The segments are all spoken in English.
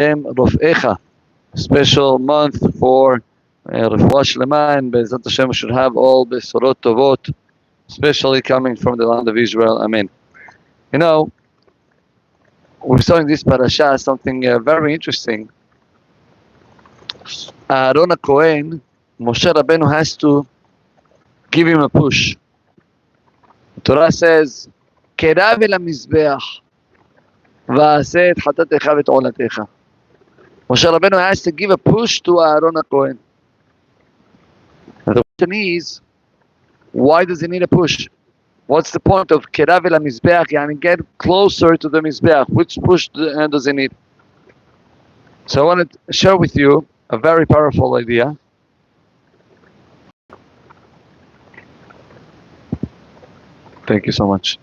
Rofecha. Special month for Refuah Shlema, and Be'ezrat Hashem we should have all Besorot Tovot, especially coming from the land of Israel. Amen. You know, we saw in this parasha something very interesting. Aaron HaKohen, Moshe Rabbeinu has to give him a push. The Torah says, "Kerav el hamizbeach, va'aseh et chatatecha v'et olatecha." Moshe Rabbeinu has to give a push to Aaron HaKohen. And the question is, why does he need a push? What's the point of Kerav el hamizbeach? Yani get closer to the mizbeach. Which push does he need? So I want to share with you a very powerful idea. Thank you so much.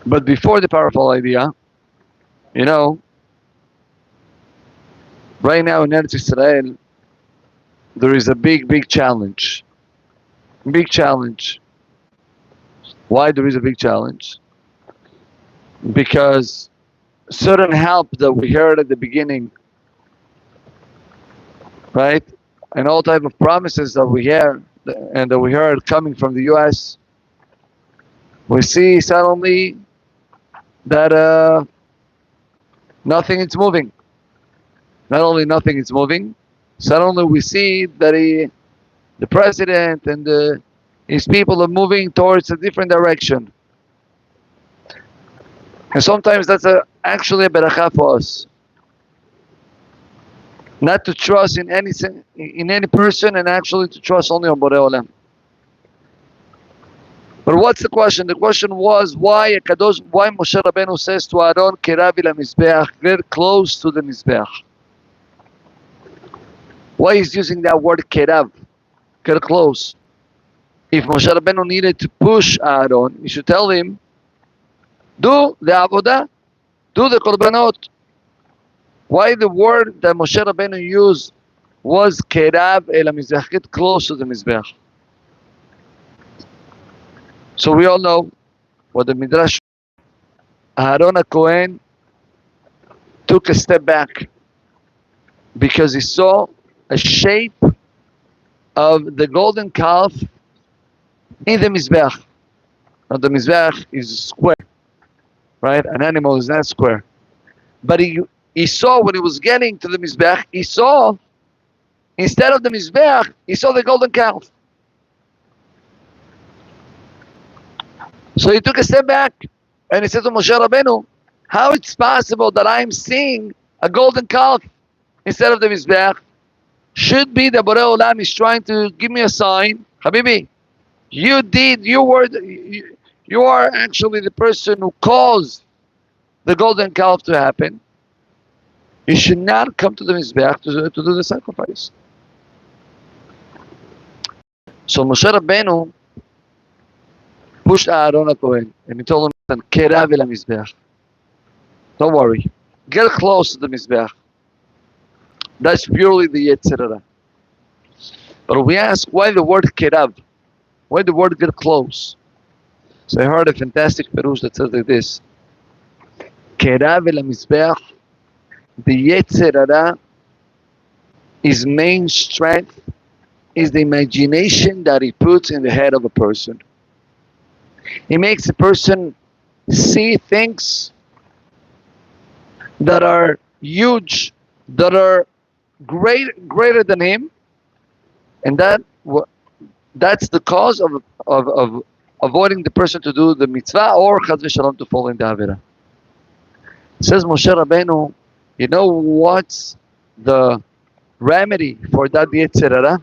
But before the powerful idea, you know, right now in Eretz Israel, there is a big challenge. Big challenge. Why there is a big challenge? Because certain help that we heard at the beginning, right? And all type of promises that we hear and that we heard coming from the US, we see suddenly that nothing is moving. Not only nothing is moving, suddenly we see that the president and his people are moving towards a different direction. And sometimes that's actually a beracha for us. Not to trust in any person, and actually to trust only on Borei Olam. But what's the question? The question was why Moshe Rabbeinu says to Aaron, "Kerav el hamizbeach," get close to the mizbeach. Why he's using that word kerav, get close? If Moshe Rabbeinu needed to push Aaron, he should tell him, do the avodah, do the korbanot. Why the word that Moshe Rabbeinu used was kerav el hamizbeach, get close to the mizbeach? So we all know what the Midrash. Aaron HaKohen took a step back because he saw a shape of the golden calf in the mizbeach. Now the mizbeach is square, right? An animal is not square. But he saw when he was getting to the mizbeach, he saw, instead of the mizbeach, he saw the golden calf. So he took a step back and he said to Moshe Rabbeinu, how it's possible that I'm seeing a golden calf instead of the mizbeach? Should be the Borei Olam is trying to give me a sign. Habibi, you are actually the person who caused the golden calf to happen. You should not come to the mizbeach to do the sacrifice. So Moshe Rabbeinu pushed Aaron HaKohen and he told him, "Kerav el hamizbeach." Don't worry, get close to the mizbeach. That's purely the Yetzer Hara. But we ask, why the word kerav? Why the word get close? So I heard a fantastic perush that says like this: Kerav el hamizbeach, the Yetzer Hara, his main strength is the imagination that he puts in the head of a person. He makes a person see things that are huge, that are greater than him, and that's the cause of avoiding the person to do the mitzvah or chas v'shalom to fall in the avera. Says Moshe Rabbeinu, you know what's the remedy for that Yetzer Hara?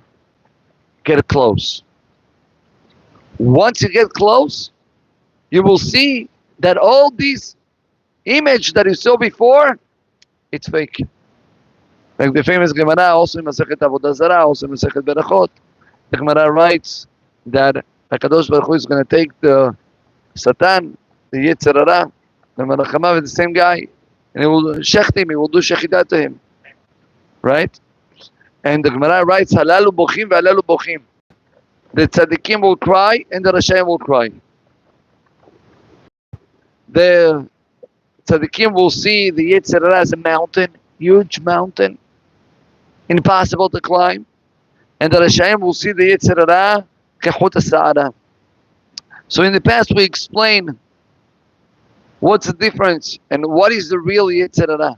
Get close. Once you get close, you will see that all these image that you saw before, it's fake. Like the famous Gemara, also in Masechet Avodah Zarah, also in Masechet Berachot, the Gemara writes that HaKadosh Baruch Hu is going to take the Satan, the Yetzer Hara, the Menachem with the same guy, and he will shecht him, he will do shechidah to him. Right? And the Gemara writes, Halalu bochim ve'halalu bochim. The tzaddikim will cry and the Rashayim will cry. The tzaddikim will see the Yetzer Hara as a mountain, huge mountain, impossible to climb. And the Rashaim will see the Yetzer Hara kechut Sara. So in the past we explained what's the difference and what is the real Yetzer Hara.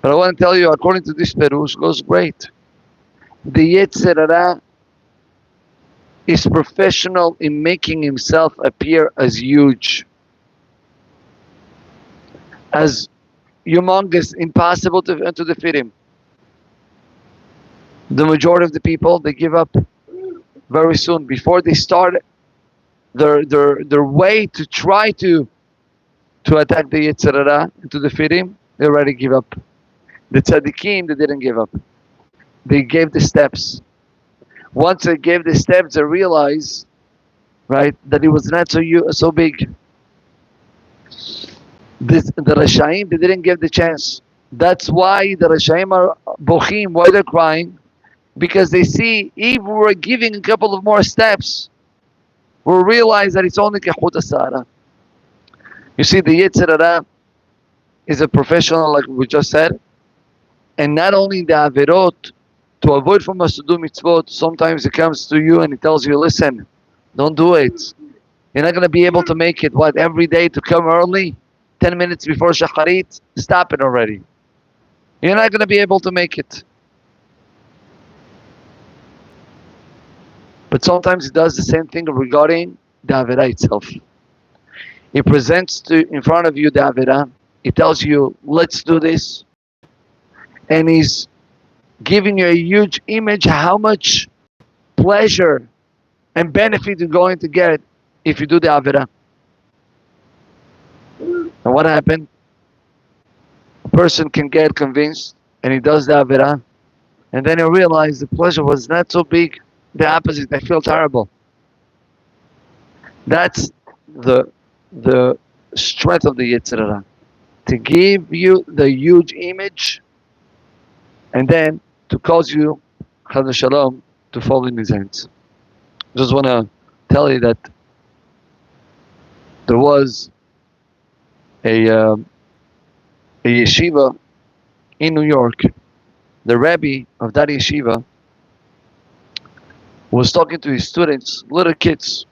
But I want to tell you, according to this Perush, goes great. The Yetzer Hara is professional in making himself appear as huge, as humongous, impossible to defeat him. The majority of the people, they give up very soon. Before they start their way to try to attack the Yetzer Hara and to defeat him, they already give up. The tzaddikim, they didn't give up. They gave the steps. Once they gave the steps, they realized, right, that it was not so big. The Rashaim, they didn't give the chance. That's why the Rashaim are bochim. Why they're crying? Because they see, if we're giving a couple of more steps, we'll realize that it's only kechut Sara. You see, the Yetzer Hara is a professional, like we just said, and not only the averot, to avoid from us to do mitzvot, sometimes it comes to you and it tells you, listen, don't do it. You're not going to be able to make it, every day to come early, 10 minutes before shacharit, stop it already. You're not going to be able to make it. But sometimes it does the same thing regarding the Avirah itself. It presents in front of you the Avirah. It tells you, let's do this. And he's giving you a huge image how much pleasure and benefit you're going to get if you do the Avirah. And what happened? A person can get convinced and he does the Avirah, and then he realizes the pleasure was not so big. The opposite, I feel terrible. That's the strength of the Yetzer Hara, to give you the huge image and then to cause you, Chas Shalom, to fall in his hands. Just want to tell you that there was a yeshiva in New York. The Rabbi of that yeshiva was talking to his students, little kids,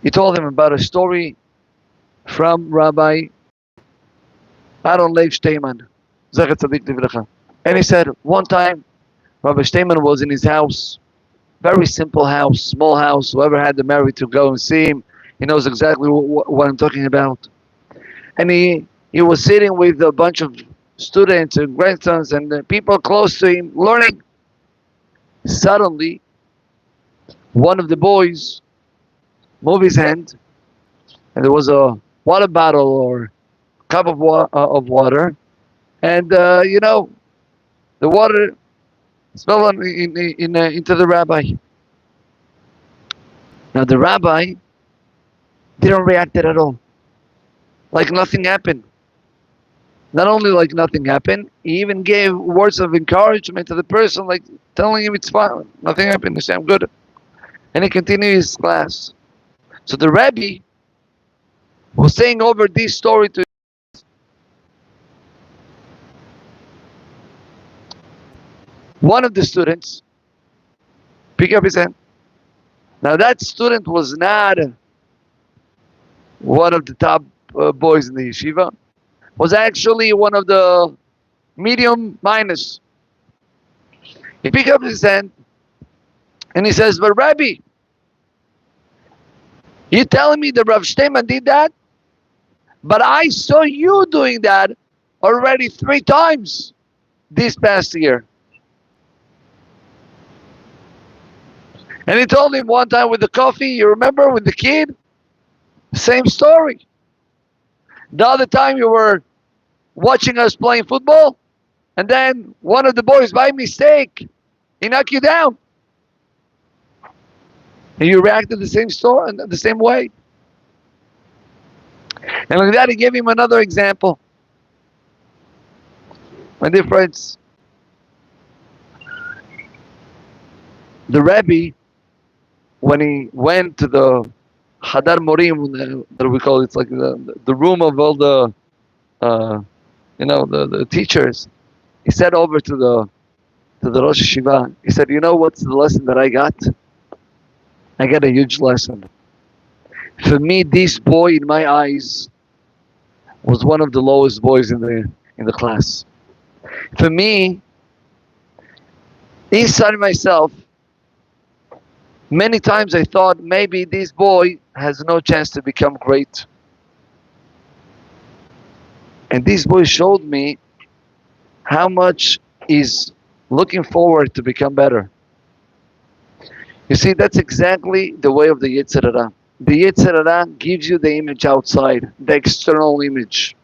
he told them about a story from Rabbi Aharon Leib Shteiman, Zecher Tzadik Livracha. And he said, one time, Rabbi Shteiman was in his house, very simple house, small house. Whoever had the merit to go and see him, he knows exactly what I'm talking about. And he was sitting with a bunch of students and grandsons and people close to him, learning. Suddenly, one of the boys moved his hand, and there was a water bottle or cup of water, and the water fell into the rabbi. Now the rabbi didn't react at all, like nothing happened. Not only like nothing happened, he even gave words of encouragement to the person, like telling him it's fine, nothing happened. He said, I'm good. And he continued his class. So the Rabbi was saying over this story to one of the students, pick up his hand. Now that student was not one of the top boys in the yeshiva, was actually one of the medium minus. He picked up his hand and he says, but Rabbi, you telling me that Rav Shteiman did that? But I saw you doing that already 3 times this past year. And he told him one time with the coffee, you remember with the kid? Same story. The other time you were watching us playing football, and then one of the boys, by mistake, he knocked you down. And you reacted the same way. And like that, he gave him another example. My dear friends, the Rebbe, when he went to the Hadar Morim, that we call it, it's like the room of all the, the teachers. He said over to the Rosh Yeshiva, he said, you know what's the lesson that I got? I got a huge lesson. For me, this boy in my eyes was one of the lowest boys in the class. For me, inside myself, many times I thought maybe this boy has no chance to become great. And this boy showed me how much he's looking forward to become better. You see, that's exactly the way of the Yetzer Hara. The Yetzer Hara gives you the image outside, the external image.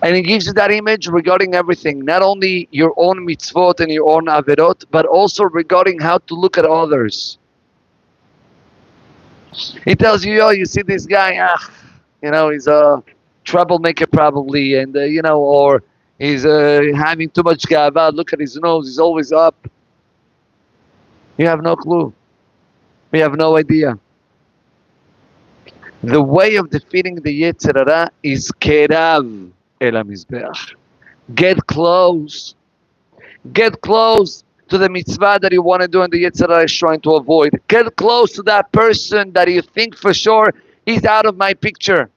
And it gives you that image regarding everything, not only your own mitzvot and your own averot, but also regarding how to look at others. It tells you, you see this guy, he's a troublemaker probably, and or he's having too much gava. Look at his nose; he's always up. You have no clue. We have no idea. The way of defeating the Yetzer Hara is kerav el hamizbeach. Get close. Get close to the mitzvah that you want to do and the Yetzer Hara is trying to avoid. Get close to that person that you think for sure is out of my picture.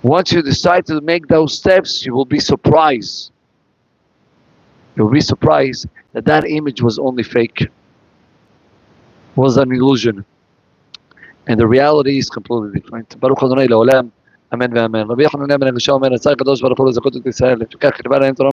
Once you decide to make those steps, you will be surprised. You'll be surprised that image was only fake. Was an illusion. And the reality is completely different. Baruch Adonai Le'olam. Amen ve'amen. Rabbi Yochanan ben Levisha omer, Tzar Kadosh Baruch Hu lezakot et Yisrael. לפיכך כתבה להם תורה